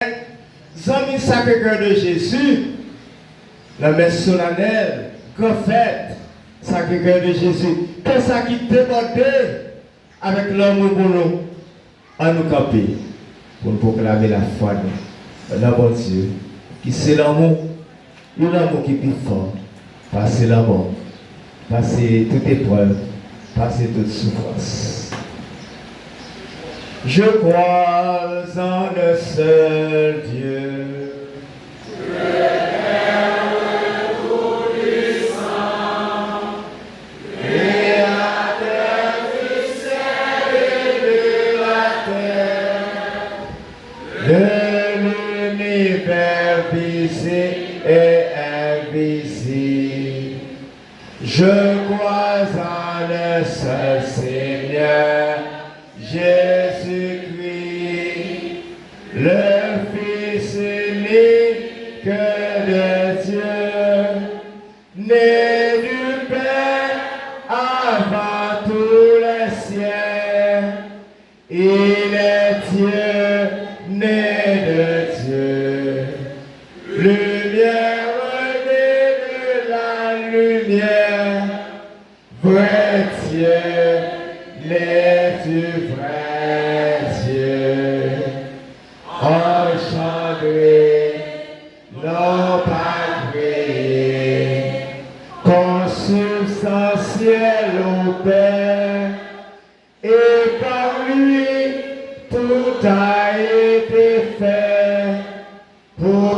Amis Sacré-Cœur de Jésus, la messe solennelle, grand fête, Sacré-Cœur de Jésus, que ça qui débordait avec l'amour pour nous, à nous camper, pour nous proclamer la foi de bon Dieu, qui c'est l'amour, l'amour qui est plus fort, passer la mort, passer toute épreuve, passer toute souffrance. Je crois en le seul Dieu. Je crois en le seul Seigneur, Jésus-Christ, le Fils unique de Dieu, né du Père avant tous les siècles. Il est Dieu, né de Dieu, lumière née de la lumière, vrai Dieu, l'est du vrai Dieu, engendré, non pas créé, consubstantiel au Père, et par lui tout a été fait pour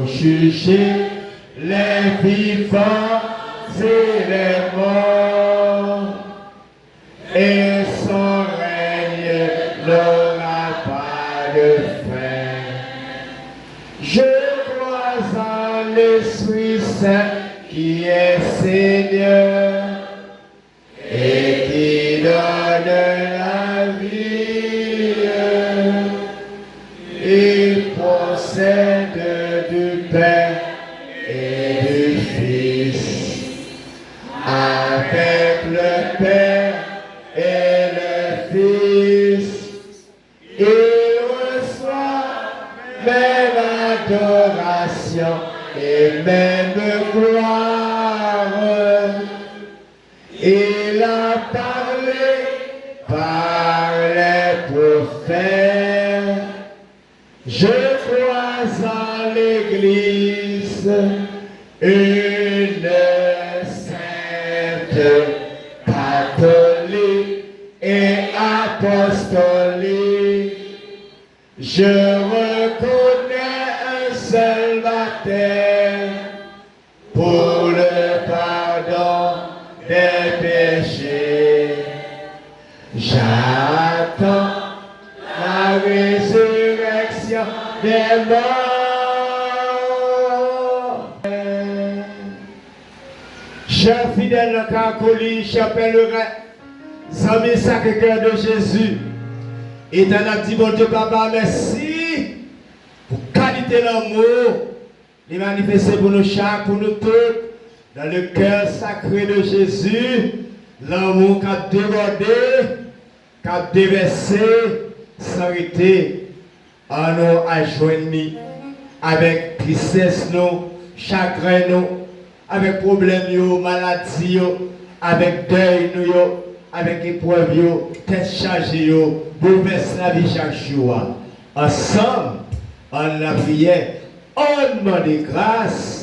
juger les vivants et les morts, et son règne n'aura pas de fin. Je crois en l'Esprit Saint qui est Seigneur et qui donne la vie et possède du Père et du Fils, avec le Père et le Fils, il reçoit même adoration et même gloire. Il a parlé par les prophètes. Je crois en l'Église, une sainte, catholique et apostolique. Je reconnais un seul baptême pour le pardon des péchés. J'attends la résurrection des morts. Chers fidèles de Cacoli, chers pèlerins, amis Sacré-Cœur de Jésus, éternel dit bon Dieu, Papa, merci pour qualité l'amour Il est manifesté pour nous chaque, pour nous tous, dans le cœur sacré de Jésus, l'amour qui a débordé, qui a déversé, sans arrêter, en nous à joindre avec tristesse, nous, chagrin, nous, avec problème, maladie, avec deuil, nous, avec épreuve, tête chargée, bouleverse la vie chaque jour. Ensemble, en la prière, on demande grâce.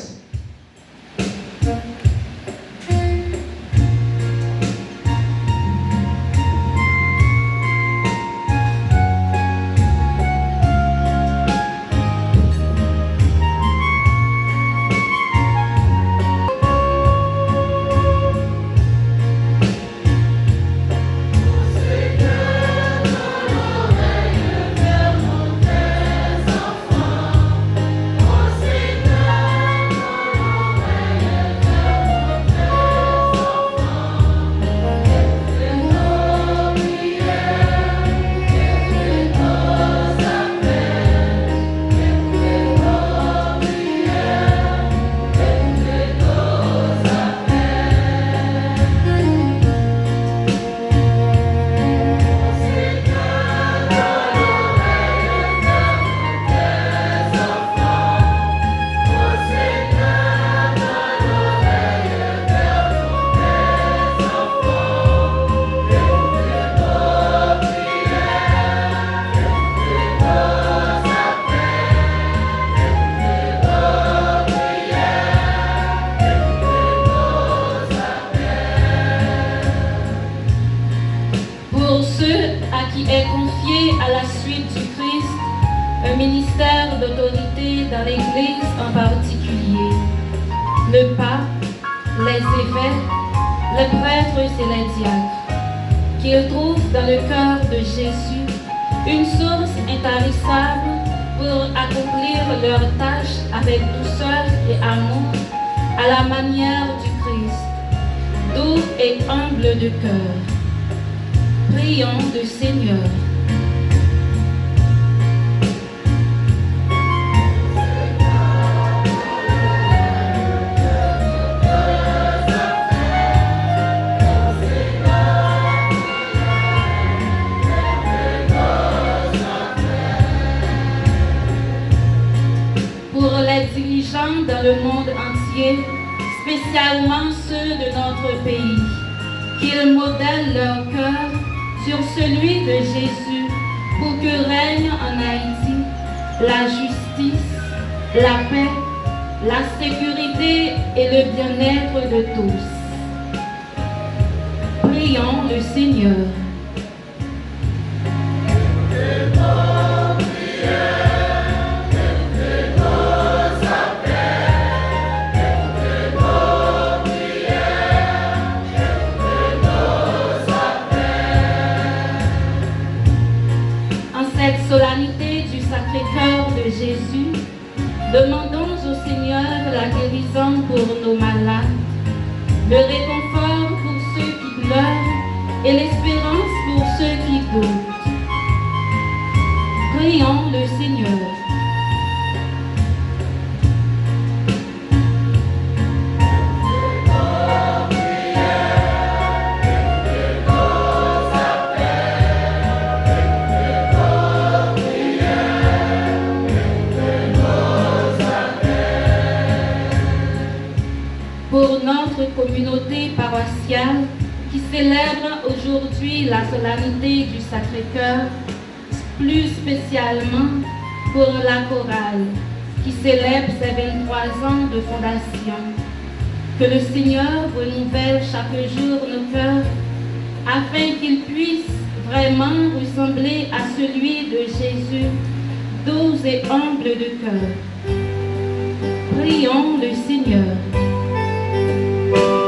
dans l'Église en particulier, le pape, les évêques, les prêtres et les diacres, qu'ils trouvent dans le cœur de Jésus une source intarissable pour accomplir leurs tâches avec douceur et amour à la manière du Christ, doux et humble de cœur. Prions le Seigneur. Pour les dirigeants dans le monde entier, spécialement ceux de notre pays, qu'ils modèlent leur cœur sur celui de Jésus pour que règne en Haïti la justice, la paix, la sécurité et le bien-être de tous. Prions le Seigneur. Solennité du Sacré-Cœur de Jésus, demandons au Seigneur la guérison pour nos malades, le réconfort pour ceux qui pleurent et l'espérance pour ceux qui doutent. Prions le Seigneur. Pour notre communauté paroissiale qui célèbre aujourd'hui la solennité du Sacré-Cœur, plus spécialement pour la chorale qui célèbre ses 23 ans de fondation. Que le Seigneur renouvelle chaque jour nos cœurs afin qu'ils puissent vraiment ressembler à celui de Jésus, doux et humble de cœur. Prions le Seigneur. Yeah.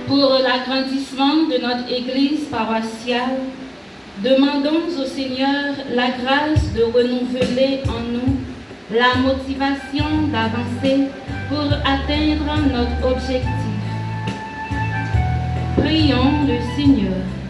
Pour l'agrandissement de notre Église paroissiale, demandons au Seigneur la grâce de renouveler en nous la motivation d'avancer pour atteindre notre objectif. Prions le Seigneur.